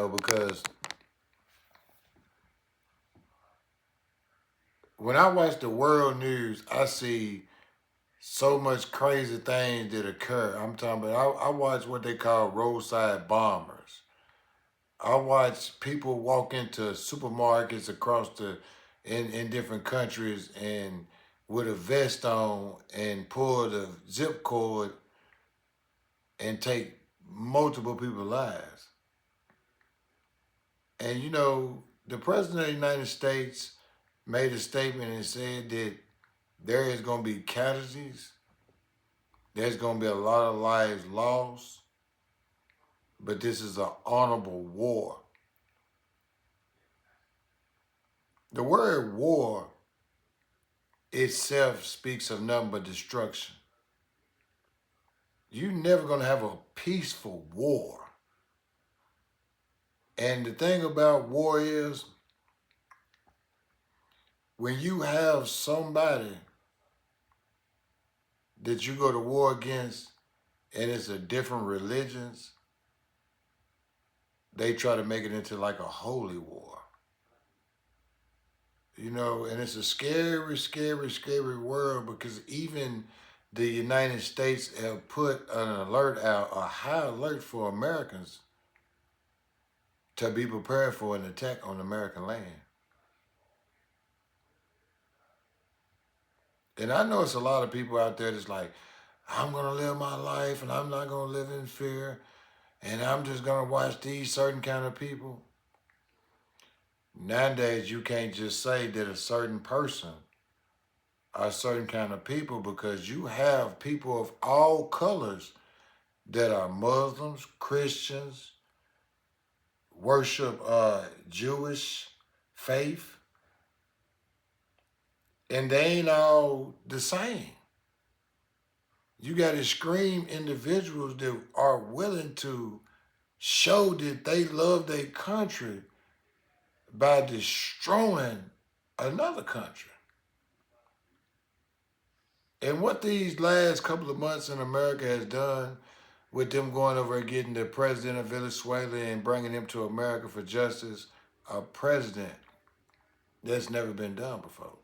because when I watch the world news, I see so much crazy things that occur. I'm talking about, I watch what they call roadside bombers. I watch people walk into supermarkets across in different countries and with a vest on and pull the zip cord and take multiple people's lives. And the president of the United States made a statement and said that there is going to be casualties, there's going to be a lot of lives lost, but this is an honorable war. The word war itself speaks of nothing but destruction. You're never going to have a peaceful war. And the thing about war is when you have somebody that you go to war against and it's a different religions, they try to make it into like a holy war. And it's a scary, scary, scary world because even the United States have put an alert out, a high alert for Americans to be prepared for an attack on American land. And I know it's a lot of people out there that's like, I'm going to live my life and I'm not going to live in fear and I'm just going to watch these certain kind of people. Nowadays, you can't just say that a certain person are certain kind of people because you have people of all colors that are Muslims, Christians, worship Jewish faith, and they ain't all the same. You got extreme individuals that are willing to show that they love their country by destroying another country. And what these last couple of months in America has done with them going over and getting the president of Venezuela and bringing him to America for justice, a president that's never been done before.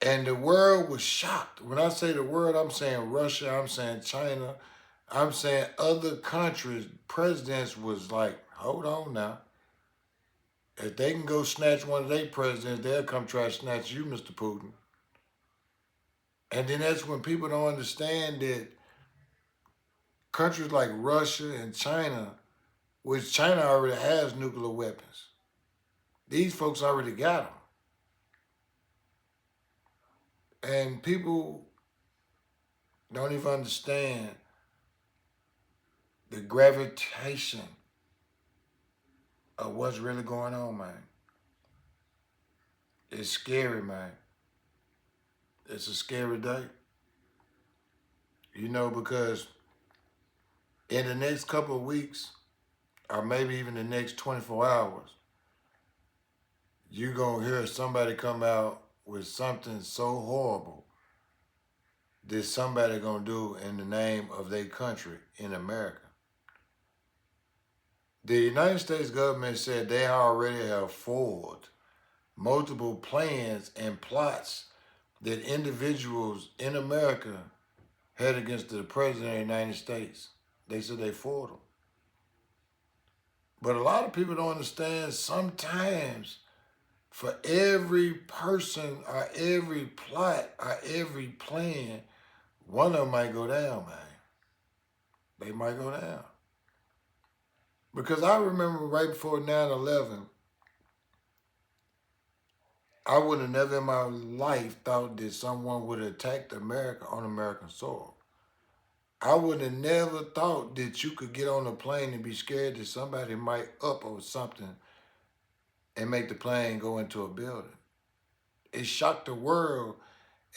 And the world was shocked. When I say the world, I'm saying Russia, I'm saying China, I'm saying other countries, presidents was like, hold on now. If they can go snatch one of their presidents, they'll come try to snatch you, Mr. Putin. And then that's when people don't understand that countries like Russia and China, which China already has nuclear weapons, these folks already got them. And people don't even understand the gravitation of what's really going on, man. It's scary, man. It's a scary day. Because in the next couple of weeks, or maybe even the next 24 hours, you're going to hear somebody come out with something so horrible that somebody going to do in the name of their country in America. The United States government said they already have forwarded multiple plans and plots that individuals in America had against the president of the United States. They said they forwarded them. But a lot of people don't understand sometimes for every person or every plot or every plan, one of them might go down, man. They might go down. Because I remember right before 9/11, I would have never in my life thought that someone would have attacked America on American soil. I would have never thought that you could get on a plane and be scared that somebody might up or something and make the plane go into a building. It shocked the world,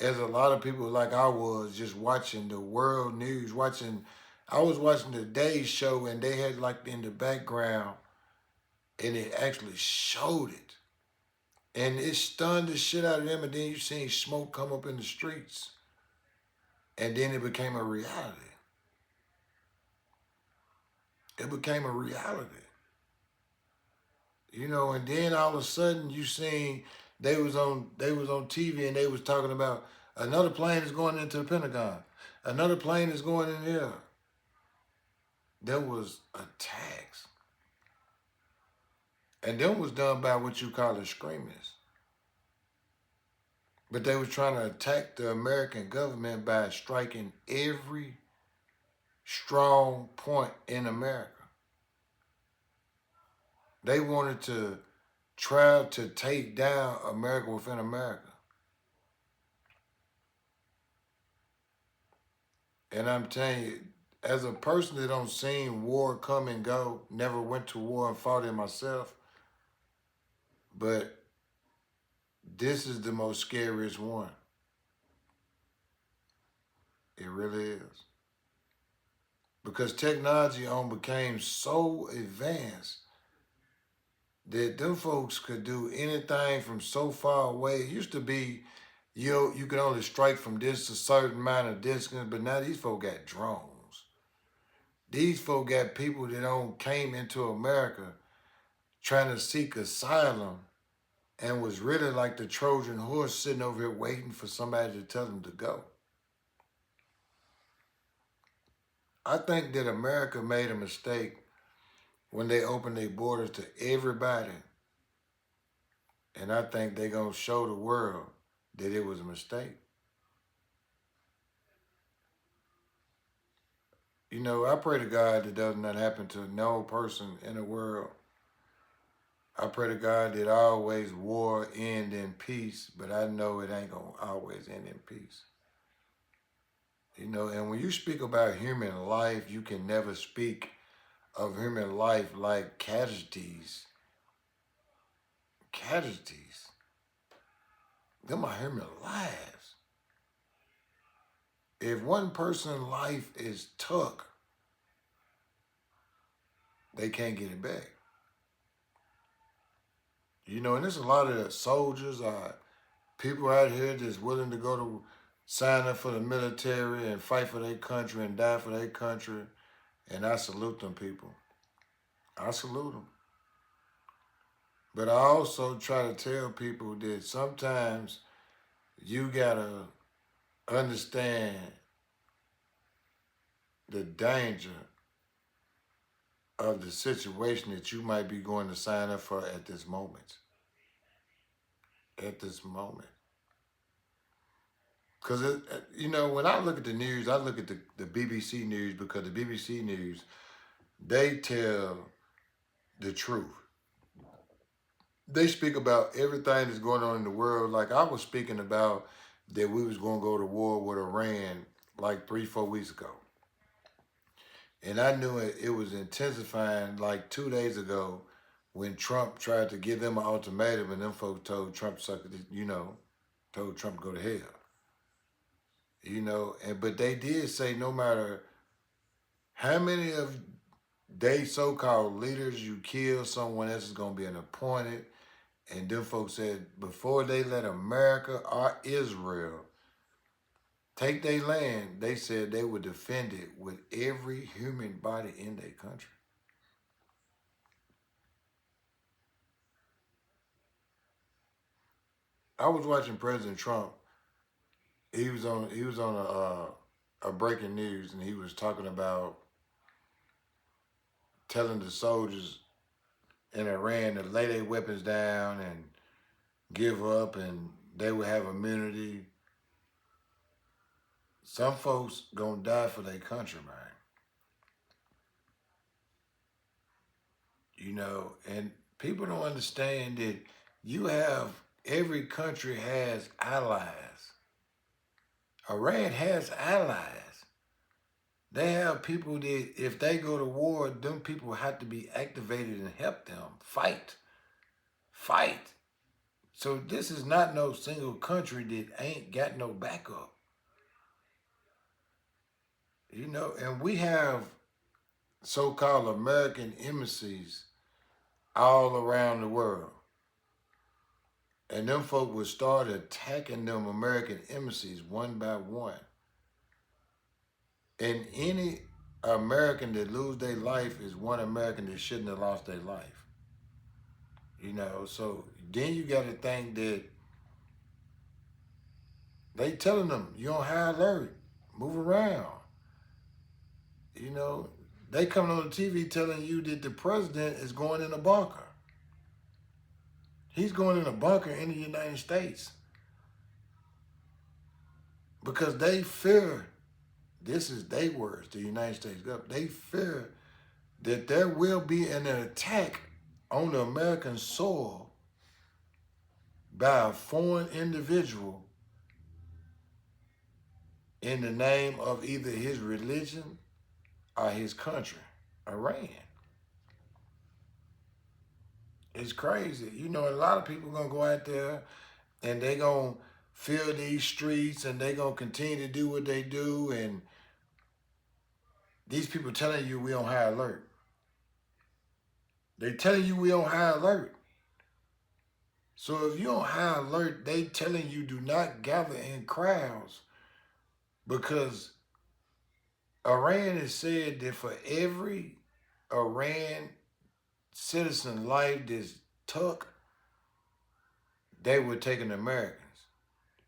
as a lot of people like I was just watching the world news, I was watching the Day Show and they had like in the background and it actually showed it. And it stunned the shit out of them, and then you seen smoke come up in the streets. And then it became a reality. It became a reality. You know, and then all of a sudden you seen they was on TV and they was talking about another plane is going into the Pentagon. Another plane is going in there. There was attacks. And them was done by what you call extremists. But they was trying to attack the American government by striking every strong point in America. They wanted to try to take down America within America. And I'm telling you, as a person that don't seen war come and go, never went to war and fought it myself, but this is the most scariest one. It really is. Because technology on became so advanced that them folks could do anything from so far away. It used to be you could only strike from this a certain amount of distance, but now these folks got drones. These folks got people that don't came into America trying to seek asylum and was really like the Trojan horse sitting over here waiting for somebody to tell them to go. I think that America made a mistake when they opened their borders to everybody. And I think they're going to show the world that it was a mistake. You know, I pray to God that does not happen to no person in the world. I pray to God that always war end in peace, but I know it ain't going to always end in peace. You know, and when you speak about human life, you can never speak of human life like casualties. Casualties. Them are human lives. If one person's life is took, they can't get it back. You know, and there's a lot of soldiers, people out here that's willing to go to sign up for the military and fight for their country and die for their country. And I salute them people. I salute them. But I also try to tell people that sometimes you gotta understand the danger of the situation that you might be going to sign up for at this moment. At this moment. Because, you know, when I look at the news, I look at the BBC News because the BBC News, they tell the truth. They speak about everything that's going on in the world. Like I was speaking about that we was going to go to war with Iran like 3-4 weeks ago. And I knew it was intensifying like 2 days ago when Trump tried to give them an ultimatum and them folks told Trump, told Trump to go to hell. You know, but they did say no matter how many of they so-called leaders you kill, someone else is going to be an appointed. And them folks said before they let America or Israel take their land, they said they would defend it with every human body in their country. I was watching President Trump. He was on a breaking news, and he was talking about telling the soldiers in Iran to lay their weapons down and give up, and they would have immunity. Some folks gonna die for their country, man. You know, and people don't understand that every country has allies. Iran has allies. They have people that if they go to war, them people have to be activated and help them fight. Fight. So this is not no single country that ain't got no backup. You know, and we have so-called American embassies all around the world. And them folk would start attacking them American embassies one by one. And any American that lose their life is one American that shouldn't have lost their life. You know, so then you got to think that they telling them you on high alert, move around. You know, they coming on the TV telling you that the president is going in a bunker. He's going in a bunker in the United States because they fear. This is their words, the United States government. They fear that there will be an attack on the American soil by a foreign individual in the name of either his religion or his country, Iran. It's crazy. You know, a lot of people gonna go out there and they gonna fill these streets and they gonna continue to do what they do, and these people telling you we on high alert. They telling you we on high alert. So if you're on high alert, they telling you do not gather in crowds, because Iran has said that for every Iran citizen life that's took, they were taking Americans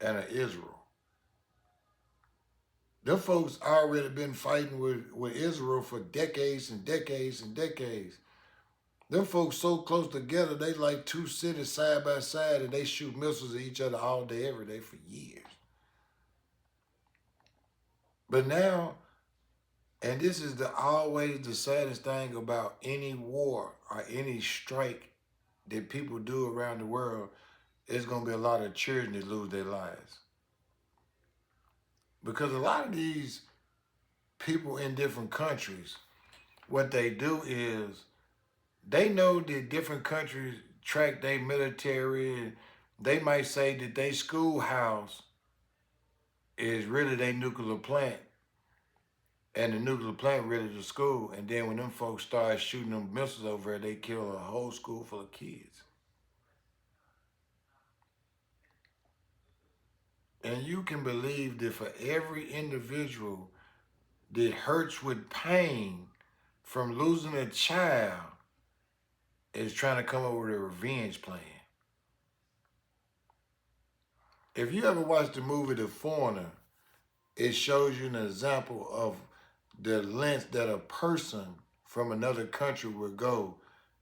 and Israel. Them folks already been fighting with Israel for decades and decades and decades. Them folks so close together, they like two cities side by side, and they shoot missiles at each other all day, every day for years. But now, and this is always the saddest thing about any war or any strike that people do around the world, it's going to be a lot of children that lose their lives. Because a lot of these people in different countries, what they do is they know that different countries track their military. They might say that their schoolhouse is really their nuclear plant, and the nuclear plant really the school. And then when them folks start shooting them missiles over there, they kill a whole school full of kids. And you can believe that for every individual that hurts with pain from losing a child is trying to come up with a revenge plan. If you ever watched the movie The Foreigner, it shows you an example of the lengths that a person from another country would go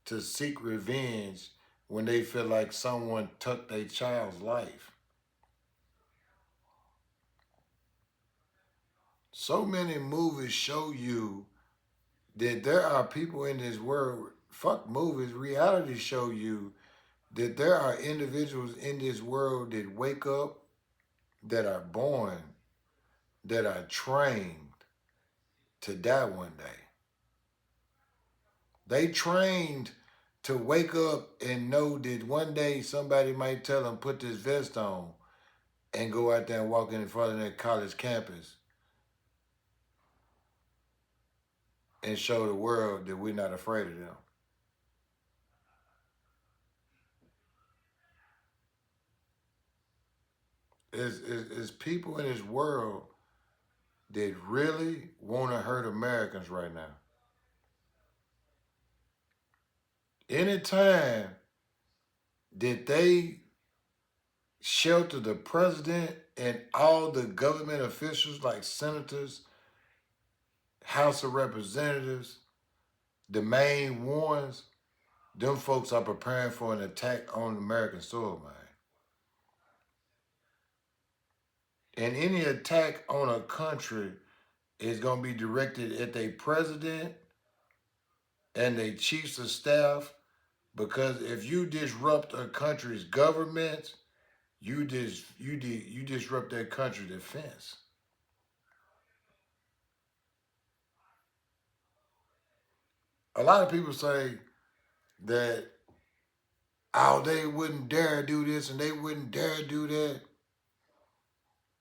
to seek revenge when they feel like someone took their child's life. So many movies show you that there are people in this world, fuck movies, reality show you that there are individuals in this world that wake up, that are born, that are trained to die one day. They trained to wake up and know that one day somebody might tell them, put this vest on and go out there and walk in front of their college campus and show the world that we're not afraid of them. It's people in this world that really want to hurt Americans right now. Anytime that they shelter the president and all the government officials like senators, House of Representatives, the main ones, them folks are preparing for an attack on American soil, man. And any attack on a country is going to be directed at their president and their chiefs of staff, because if you disrupt a country's government, you disrupt that country's defense. A lot of people say that, oh, they wouldn't dare do this and they wouldn't dare do that.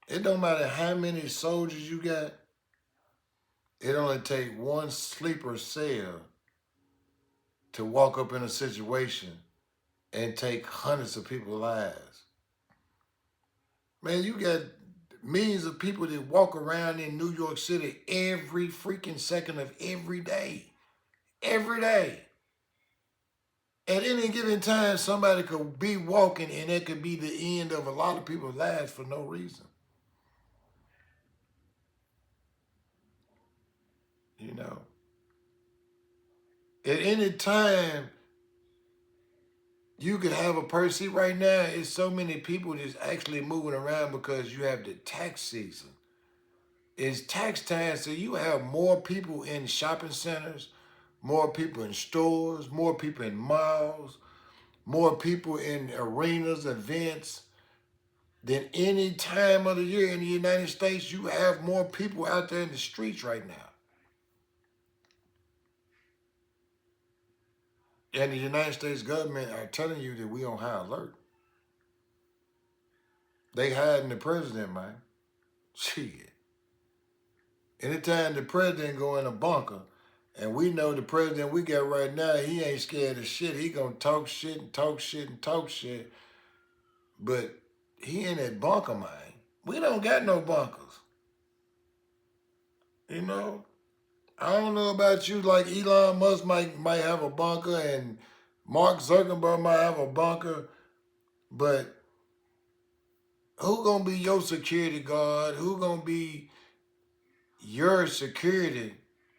It don't matter how many soldiers you got. It only take one sleeper cell to walk up in a situation and take hundreds of people's lives. Man, you got millions of people that walk around in New York City every freaking second of every day. Every day. At any given time, somebody could be walking and it could be the end of a lot of people's lives for no reason. You know, at any time, you could have a person. See, right now, it's so many people that's actually moving around because you have the tax season. It's tax time, so you have more people in shopping centers, more people in stores, more people in malls, more people in arenas, events than any time of the year in the United States. You have more people out there in the streets right now. And the United States government are telling you that we on high alert. They hiding the president, man. Shit. Anytime the president go in a bunker, and we know the president we got right now, he ain't scared of shit. He gonna talk shit and talk shit and talk shit. But he in that bunker, man. We don't got no bunkers. You know? I don't know about you, like Elon Musk might have a bunker and Mark Zuckerberg might have a bunker, but who gonna be your security guard? Who gonna be your security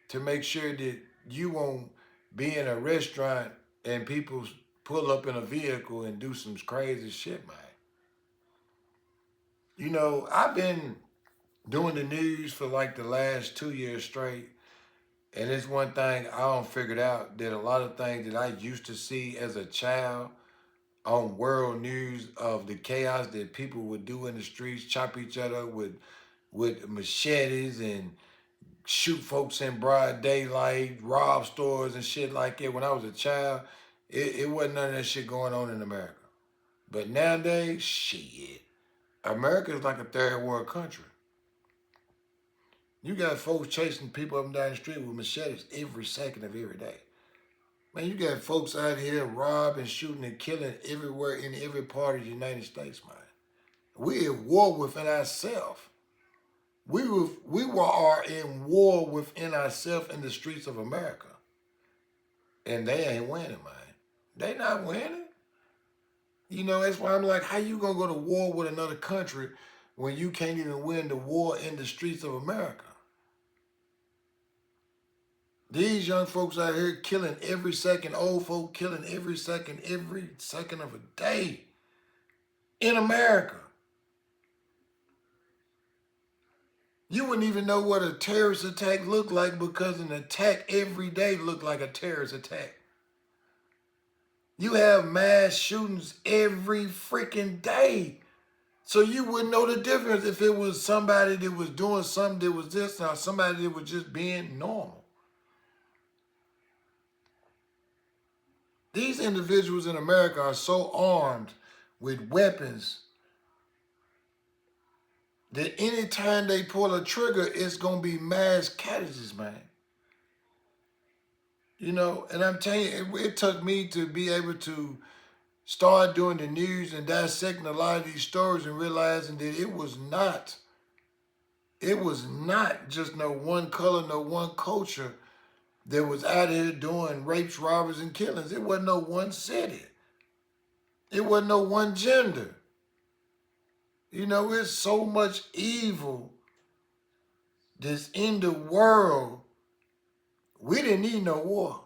to make sure that you won't be in a restaurant and people pull up in a vehicle and do some crazy shit, man? You know, I've been doing the news for like the last 2 years straight. And it's one thing I don't figured out that a lot of things that I used to see as a child on world news of the chaos that people would do in the streets, chop each other up with machetes and shoot folks in broad daylight, rob stores and shit like that. When I was a child, it wasn't none of that shit going on in America. But nowadays, shit, America is like a third world country. You got folks chasing people up and down the street with machetes every second of every day. Man, you got folks out here robbing, shooting, and killing everywhere in every part of the United States, man. We at war within ourselves. We are in war within ourselves in the streets of America. And they ain't winning, man. They not winning. You know, that's why I'm like, how you gonna go to war with another country when you can't even win the war in the streets of America? These young folks out here killing every second, old folk killing every second of a day in America. You wouldn't even know what a terrorist attack looked like because an attack every day looked like a terrorist attack. You have mass shootings every freaking day. So you wouldn't know the difference if it was somebody that was doing something that was this or somebody that was just being normal. These individuals in America are so armed with weapons that anytime they pull a trigger, it's going to be mass casualties, man. You know, and I'm telling you, it took me to be able to start doing the news and dissecting a lot of these stories and realizing that it was not just no one color, no one culture that was out here doing rapes, robberies, and killings. It wasn't no one city. It wasn't no one gender. You know, it's so much evil that's in the world. We didn't need no war.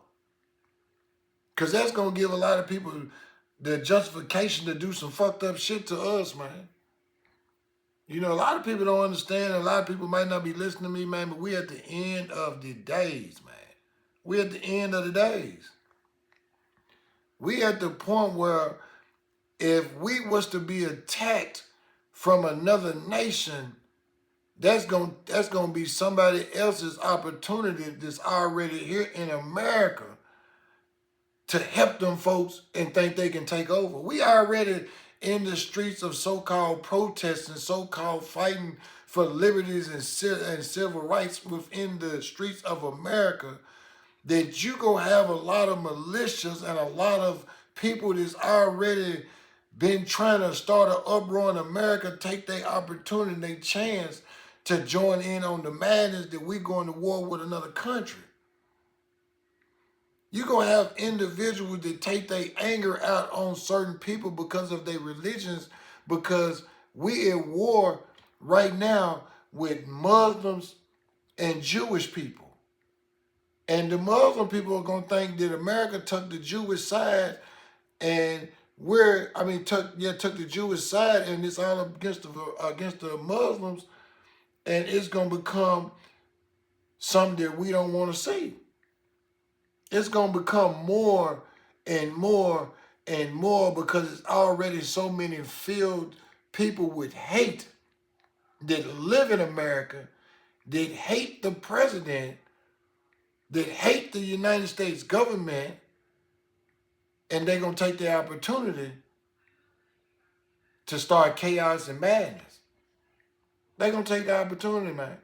Because that's going to give a lot of people the justification to do some fucked up shit to us, man. You know, a lot of people don't understand. A lot of people might not be listening to me, man, but we at the end of the days, man. We at the end of the days. We at the point where if we was to be attacked from another nation, that's gonna be somebody else's opportunity that's already here in America to help them folks and think they can take over. We already in the streets of so-called protesting, so-called fighting for liberties and civil rights within the streets of America, that you gonna have a lot of militias and a lot of people that's already been trying to start an uproar in America, take their opportunity, their chance to join in on the madness that we're going to war with another country. You're going to have individuals that take their anger out on certain people because of their religions, because we at war right now with Muslims and Jewish people. And the Muslim people are going to think that America took the Jewish side and took the Jewish side, and it's all against the Muslims, and it's gonna become something that we don't want to see. It's gonna become more and more and more because it's already so many filled people with hate that live in America, that hate the president, that hate the United States government, and they're gonna take the opportunity to start chaos and madness. They're going to take the opportunity, man.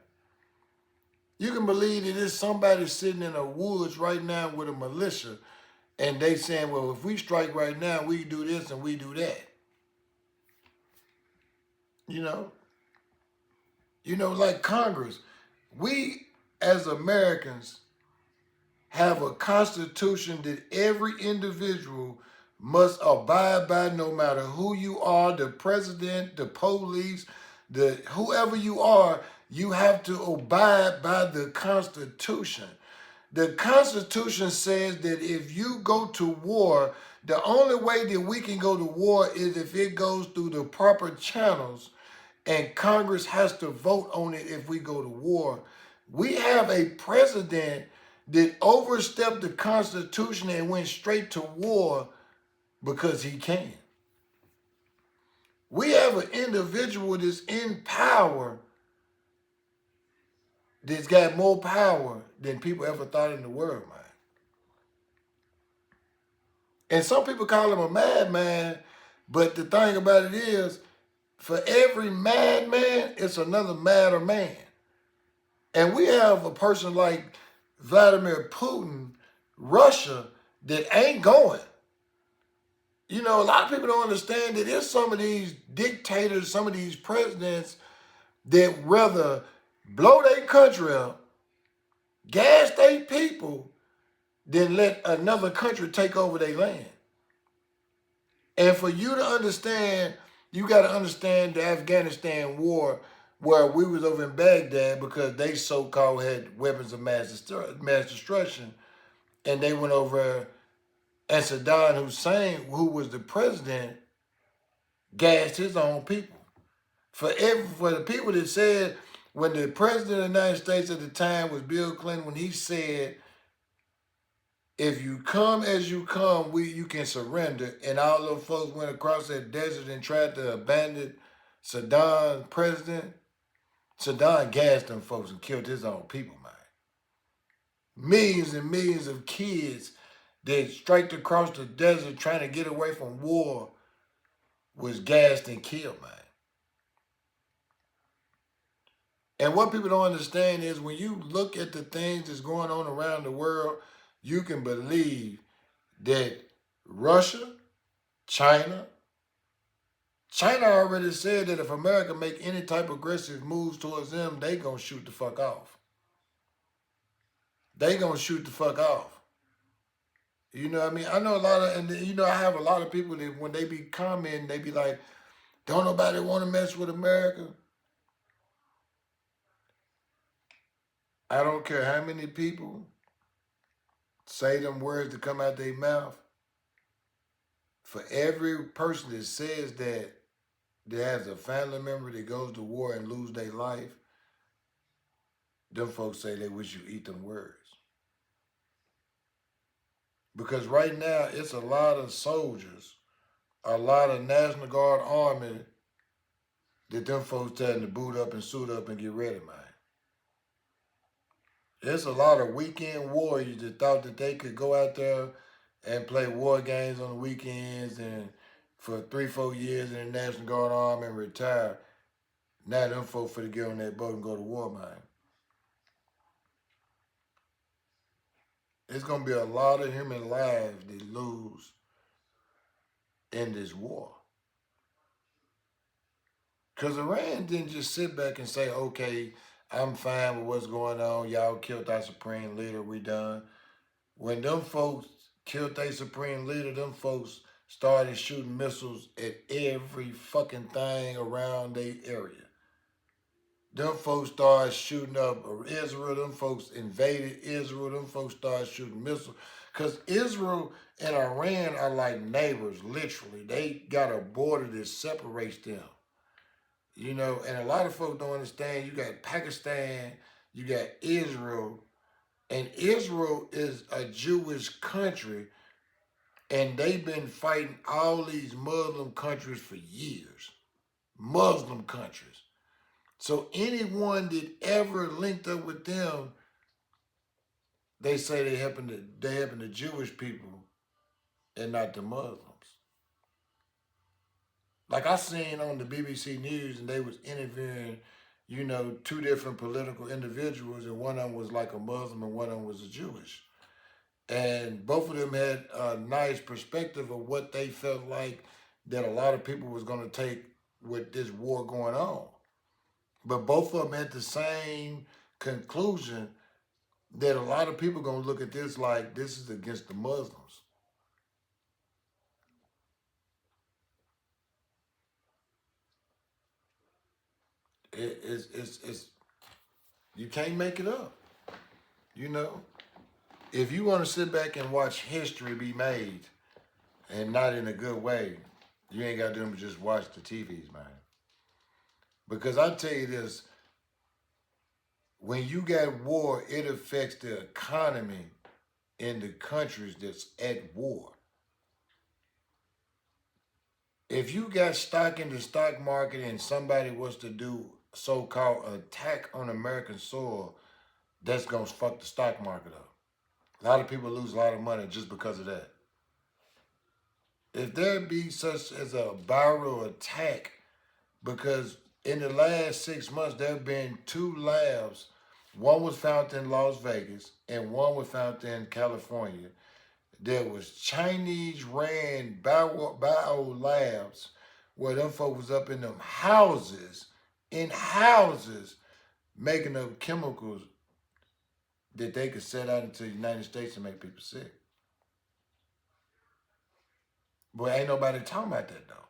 You can believe that there's somebody sitting in the woods right now with a militia, and they saying, well, if we strike right now, we do this and we do that. You know, like Congress, we as Americans have a constitution that every individual must abide by, no matter who you are, the president, the police, whoever you are, you have to abide by the Constitution. The Constitution says that if you go to war, the only way that we can go to war is if it goes through the proper channels, and Congress has to vote on it if we go to war. We have a president that overstepped the Constitution and went straight to war because he can. We have an individual that's in power that's got more power than people ever thought in the world, man. And some people call him a madman, but the thing about it is, for every madman, it's another madder man. And we have a person like Vladimir Putin, Russia, that ain't going. You know, a lot of people don't understand that there's some of these dictators, some of these presidents that rather blow their country up, gas their people, than let another country take over their land. And for you to understand, you got to understand the Afghanistan war, where we was over in Baghdad because they so-called had weapons of mass destruction, and they went over, and Saddam Hussein, who was the president, gassed his own people. For the people that said, when the president of the United States at the time was Bill Clinton, when he said, if you come as you come, you can surrender. And all those folks went across that desert and tried to abandon Saddam president. Saddam gassed them folks and killed his own people, man. Millions and millions of kids that striked across the desert trying to get away from war was gassed and killed, man. And what people don't understand is when you look at the things that's going on around the world, you can believe that Russia, China already said that if America make any type of aggressive moves towards them, they gonna shoot the fuck off. They gonna shoot the fuck off. You know what I mean? I know a lot of, and I have a lot of people that when they be commenting, they be like, don't nobody want to mess with America. I don't care how many people say them words that come out their mouth. For every person that says that has a family member that goes to war and lose their life, them folks say they wish you eat them words. Because right now, it's a lot of soldiers, a lot of National Guard Army that them folks telling to boot up and suit up and get ready, man. There's a lot of weekend warriors that thought that they could go out there and play war games on the weekends and for 3-4 years in the National Guard Army and retire. Now them folks finna get on that boat and go to war, man. It's gonna be a lot of human lives that lose in this war. Because Iran didn't just sit back and say, okay, I'm fine with what's going on. Y'all killed our supreme leader. We done. When them folks killed their supreme leader, them folks started shooting missiles at every fucking thing around their area. Them folks started shooting up Israel. Them folks invaded Israel. Them folks started shooting missiles. Because Israel and Iran are like neighbors, literally. They got a border that separates them. You know, and a lot of folks don't understand. You got Pakistan, you got Israel, and Israel is a Jewish country, and they've been fighting all these Muslim countries for years. Muslim countries. So anyone that ever linked up with them, they say they helping the Jewish people and not the Muslims. Like I seen on the BBC News, and they was interviewing, you know, two different political individuals, and one of them was like a Muslim and one of them was a Jewish. And both of them had a nice perspective of what they felt like that a lot of people was going to take with this war going on. But both of them had the same conclusion that a lot of people going to look at this like this is against the Muslims. It's you can't make it up. You know, if you want to sit back and watch history be made, and not in a good way, you ain't got to do them just watch the TVs, man. Because I tell you this, when you got war, it affects the economy in the countries that's at war. If you got stock in the stock market and somebody was to do so-called attack on American soil, that's gonna fuck the stock market up. A lot of people lose a lot of money just because of that. If there be such as a viral attack, because in the last 6 months there have been two labs. One was found in Las Vegas and one was found in California. There was Chinese ran bio labs where them folks was up in them houses, making up chemicals that they could set out into the United States and make people sick. But ain't nobody talking about that though.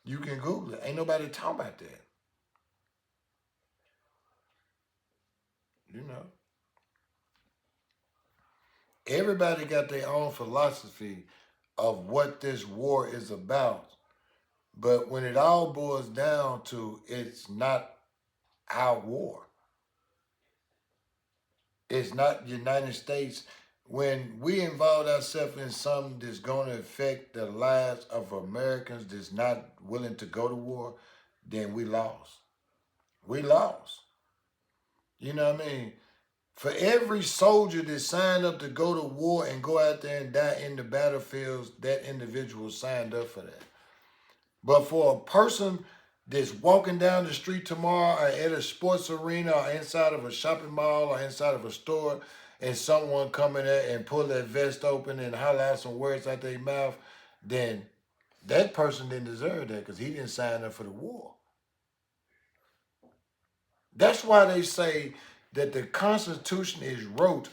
You can Google it. Ain't nobody talking about that. You know. Everybody got their own philosophy of what this war is about. But when it all boils down to it's not our war. It's not the United States. When we involve ourselves in something that's going to affect the lives of Americans that's not willing to go to war, then we lost. We lost. You know what I mean? For every soldier that signed up to go to war and go out there and die in the battlefields, that individual signed up for that. But for a person that's walking down the street tomorrow or at a sports arena or inside of a shopping mall or inside of a store, and someone come in there and pull that vest open and holler out some words out their mouth, then that person didn't deserve that because he didn't sign up for the war. That's why they say that the Constitution is wrote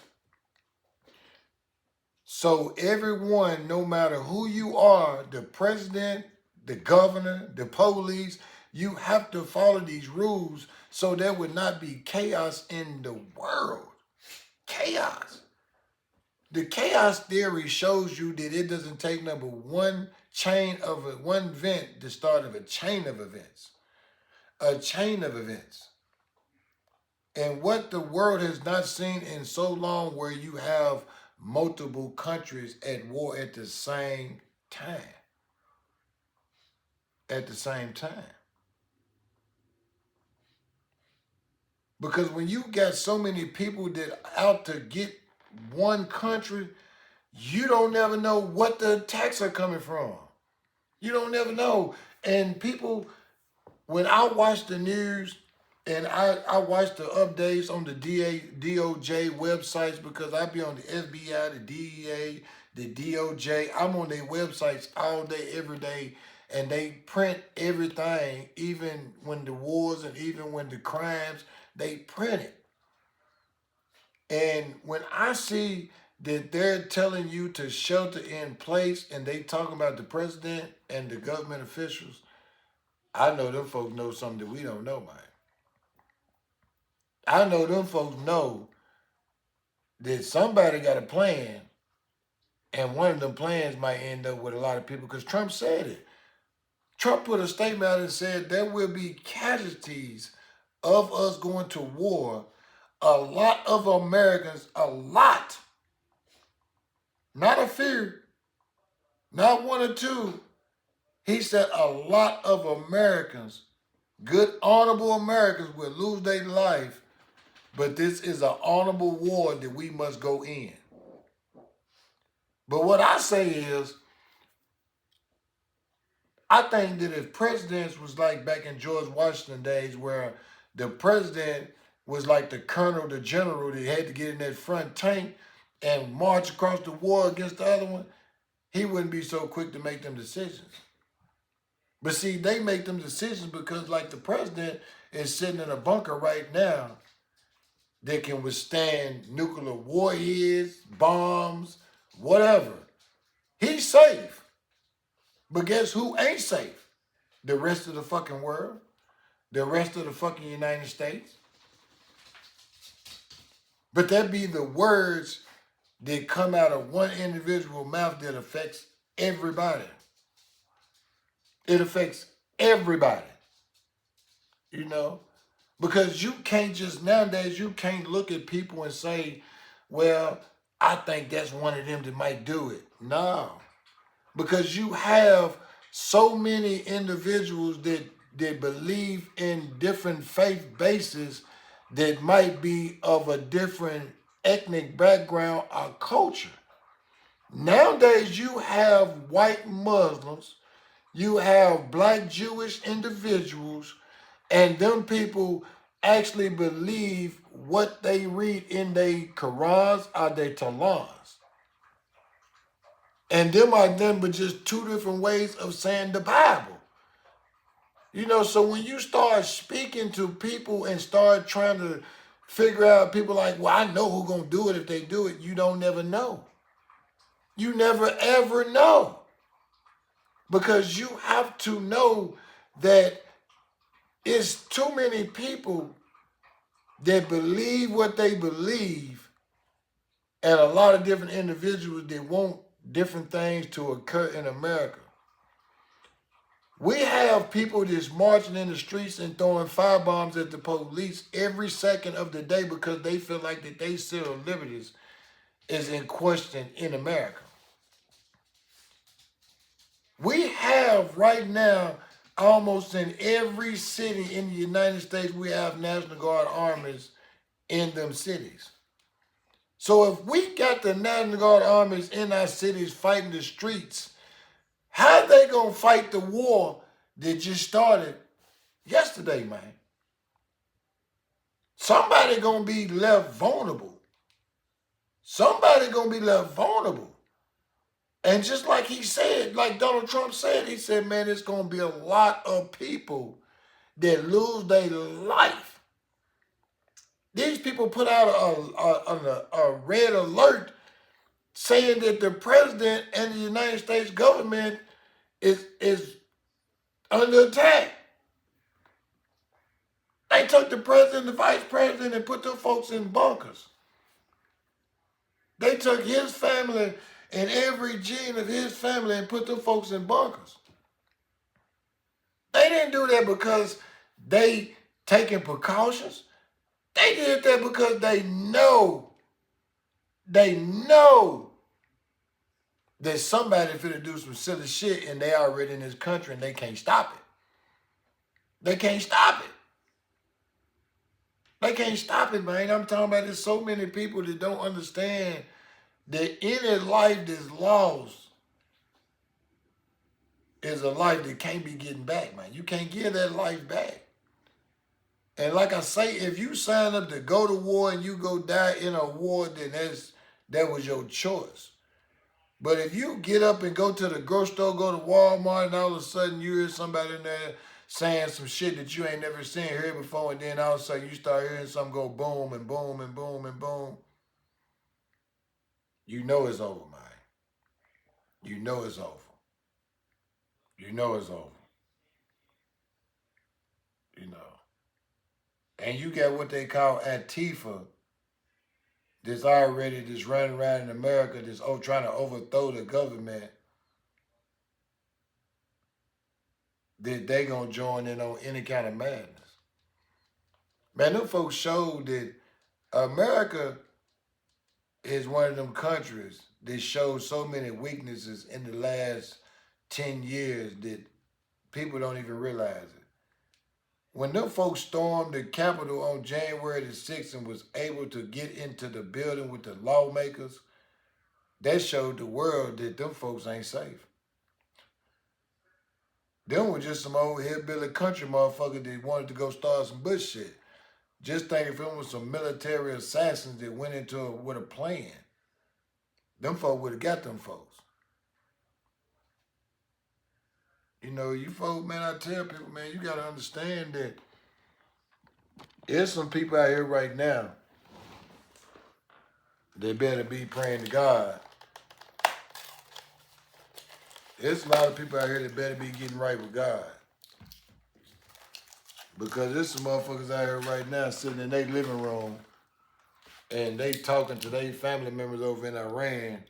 so everyone, no matter who you are, the president, the governor, the police, you have to follow these rules so there would not be chaos in the world. Chaos. The chaos theory shows you that it doesn't take number one event to start of a chain of events. A chain of events. And what the world has not seen in so long where you have multiple countries at war at the same time. At the same time. Because when you got so many people that out to get one country, you don't never know what the attacks are coming from. You don't never know. And people, when I watch the news and I watch the updates on the DOJ websites because I be on the FBI, the DEA, the DOJ. I'm on their websites all day, every day. and they print everything, even when the wars and even when the crimes, they print it. And when I see that they're telling you to shelter in place and they talking about the president and the government officials, I know them folks know something that we don't know, man. I know them folks know that somebody got a plan, and one of them plans might end up with a lot of people because Trump said it. Trump put a statement out and said there will be casualties of us going to war. A lot of Americans, a lot, not a few, not one or two. He said a lot of Americans, good, honorable Americans, will lose their life, but this is an honorable war that we must go in. But what I say is, I think that if presidents was like back in George Washington days where the president was like the colonel, the general that had to get in that front tank and march across the war against the other one, he wouldn't be so quick to make them decisions. But see, they make them decisions because like the president is sitting in a bunker right now that can withstand nuclear warheads, bombs, whatever. He's safe. But guess who ain't safe? The rest of the fucking world. The rest of the fucking United States. But that be the words that come out of one individual mouth that affects everybody. It affects everybody. You know? Because you can't just, nowadays, you can't look at people and say, well, I think that's one of them that might do it. No. Because you have so many individuals that believe in different faith bases that might be of a different ethnic background or culture. Nowadays, you have white Muslims, you have black Jewish individuals, and them people actually believe what they read in their Qurans or their Talans. And them are them but just two different ways of saying the Bible. You know, so when you start speaking to people and start trying to figure out, people like, well, I know who's going to do it if they do it, you don't never know. You never ever know. Because you have to know that it's too many people that believe what they believe, and a lot of different individuals that want different things to occur in America. We have people that's marching in the streets and throwing firebombs at the police every second of the day because they feel like that their civil liberties is in question in America. We have right now, almost in every city in the United States, we have National Guard armies in them cities. So if we got the National Guard armies in our cities fighting the streets, how they gonna fight the war that just started yesterday, man? Somebody gonna be left vulnerable. Somebody gonna be left vulnerable. And just like he said, like Donald Trump said, he said, man, it's gonna be a lot of people that lose their life. These people put out a red alert saying that the president and the United States government is under attack. They took the president, the vice president, and put them folks in bunkers. They took his family and every gene of his family and put them folks in bunkers. They didn't do that because they taking precautions. They did that because they know that somebody finna do some silly shit and they already in this country and they can't stop it. They can't stop it. They can't stop it, man. I'm talking about there's so many people that don't understand that any life that's lost is a life that can't be getting back, man. You can't give that life back. And like I say, if you sign up to go to war and you go die in a war, then that was your choice. But if you get up and go to the grocery store, go to Walmart, and all of a sudden you hear somebody in there saying some shit that you ain't never seen, heard before, and then all of a sudden you start hearing something go boom and boom and boom and boom, you know it's over, man. You know it's over. You know it's over. You know. And you got what they call Antifa, that's already just running around in America, just trying to overthrow the government, that they gonna join in on any kind of madness. Man, them folks showed that America is one of them countries that showed so many weaknesses in the last 10 years that people don't even realize it. When them folks stormed the Capitol on January the 6th and was able to get into the building with the lawmakers, that showed the world that them folks ain't safe. Them were just some old hillbilly country motherfuckers that wanted to go start some bush shit. Just think if it was some military assassins that went into it with a plan, them folks would have got them folks. You know, you folks, man, I tell people, man, you got to understand that there's some people out here right now, they better be praying to God. There's a lot of people out here that better be getting right with God. Because there's some motherfuckers out here right now sitting in their living room and they talking to their family members over in Iran,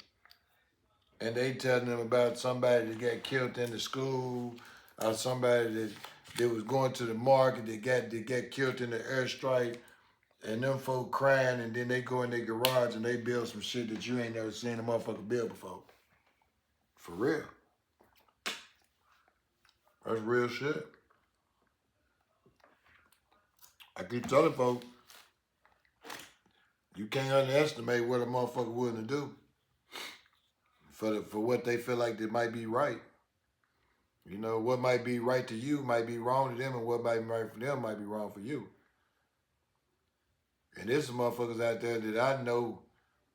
and they telling them about somebody that got killed in the school, or somebody that was going to the market that got killed in the airstrike, and them folk crying, and then they go in their garage and they build some shit that you ain't never seen a motherfucker build before. For real. That's real shit. I keep telling folks, you can't underestimate what a motherfucker willing to do for what they feel like that might be right. You know, what might be right to you might be wrong to them, and what might be right for them might be wrong for you. And there's some motherfuckers out there that I know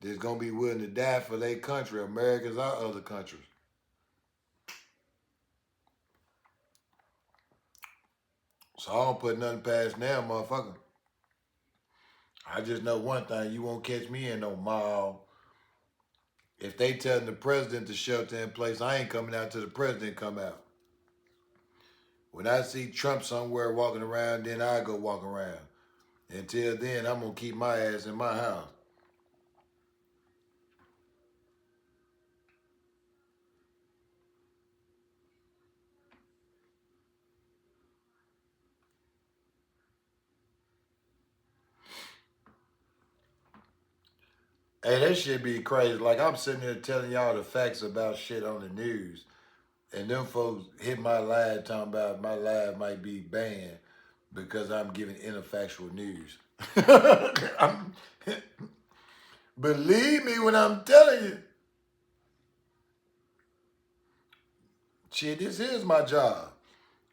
that's gonna be willing to die for their country, America's or other countries. So I don't put nothing past now, motherfucker. I just know one thing, you won't catch me in no mall. If they telling the president to shelter in place, I ain't coming out till the president come out. When I see Trump somewhere walking around, then I go walk around. Until then, I'm gonna keep my ass in my house. Hey, that shit be crazy. Like, I'm sitting there telling y'all the facts about shit on the news, and them folks hit my live talking about my live might be banned because I'm giving ineffectual news. Believe me when I'm telling you. Shit, this is my job.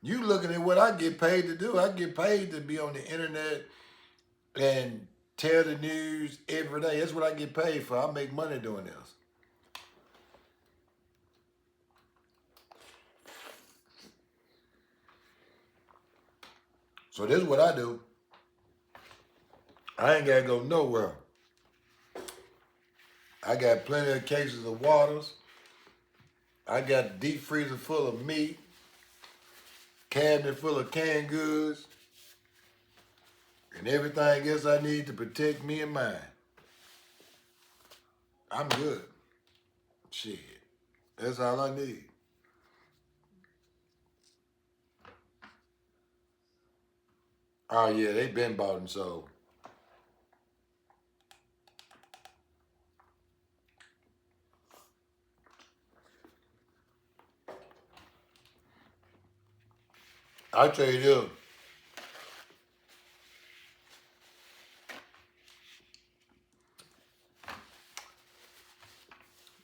You looking at what I get paid to do. I get paid to be on the internet and tell the news every day. That's what I get paid for. I make money doing this. So this is what I do. I ain't gotta go nowhere. I got plenty of cases of waters. I got a deep freezer full of meat, cabinet full of canned goods, and everything else I need to protect me and mine. I'm good. Shit. That's all I need. Oh yeah, they been bought and sold. I tell you this.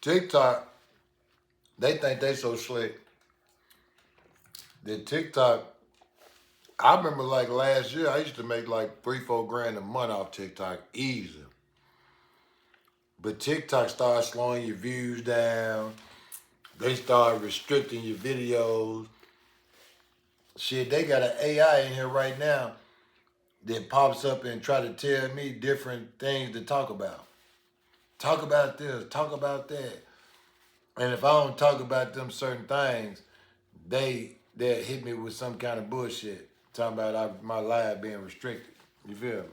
TikTok, they think they so slick. That TikTok, I remember like last year, I used to make like 3-4 grand a month off TikTok, easy. But TikTok started slowing your views down. They started restricting your videos. Shit, they got an AI in here right now that pops up and try to tell me different things to talk about. Talk about this, talk about that. And if I don't talk about them certain things, they'll hit me with some kind of bullshit. Talking about my live being restricted. You feel me?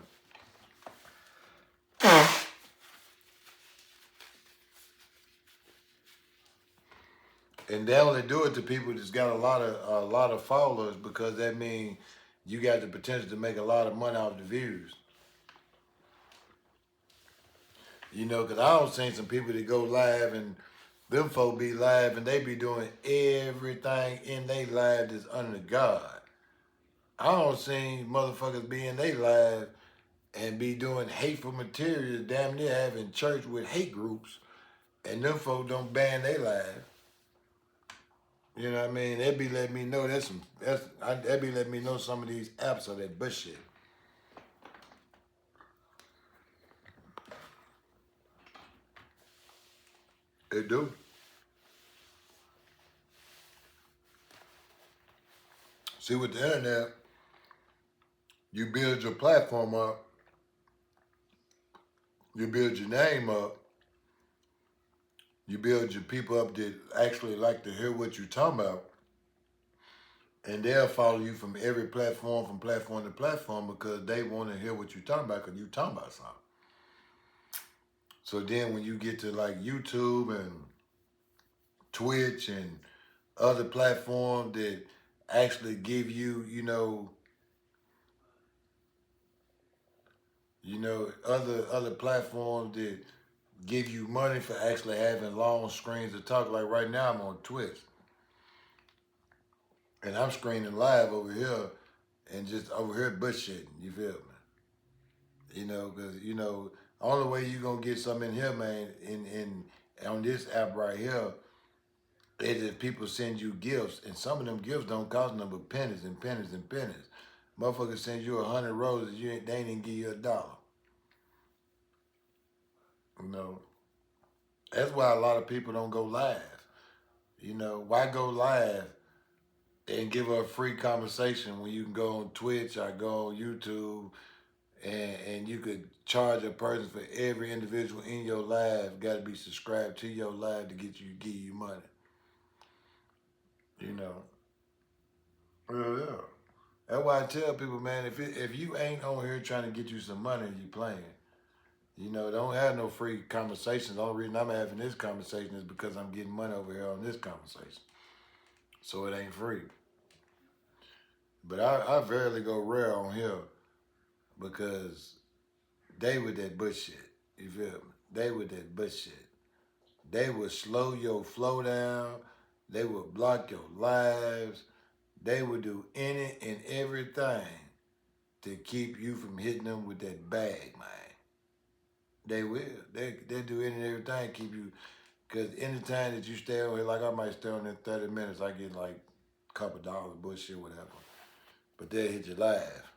And they only do it to people that's got a lot of followers because that means you got the potential to make a lot of money off the views. You know, because I don't seen some people that go live and them folk be live and they be doing everything in they live that's under God. I don't seen motherfuckers be in they live and be doing hateful material, damn near having church with hate groups, and them folk don't ban they live. You know what I mean? They be letting me know they be letting me know some of these apps are that bullshit. They do. See, with the internet, you build your platform up, you build your name up, you build your people up that actually like to hear what you're talking about, and they'll follow you from every platform, from platform to platform, because they want to hear what you're talking about, because you're talking about something. So then when you get to like YouTube and Twitch and other platforms that actually give you, other platforms that give you money for actually having long screens to talk. Like right now, I'm on Twitch, and I'm screening live over here, and just over here bullshitting. You feel me? Because only way you gonna get something in here, man, in on this app right here, is if people send you gifts, and some of them gifts don't cost nothing but pennies and pennies and pennies. Motherfuckers send you 100 roses, they ain't even give you $1. You know, that's why a lot of people don't go live. Why go live and give a free conversation when you can go on Twitch or go on YouTube and you could charge a person for every individual in your live got to be subscribed to your live to give you money. You know, yeah. That's why I tell people, man, if you ain't on here trying to get you some money, you playing. Don't have no free conversations. The only reason I'm having this conversation is because I'm getting money over here on this conversation. So it ain't free. But I rarely go rare on here because they with that bullshit. You feel me? They with that bullshit. They will slow your flow down. They will block your lives. They will do any and everything to keep you from hitting them with that bag, man. They will. They do any and everything to keep you. Because anytime that you stay on here, like I might stay on there 30 minutes, I get like a couple dollars, bullshit, whatever. But they'll hit you live.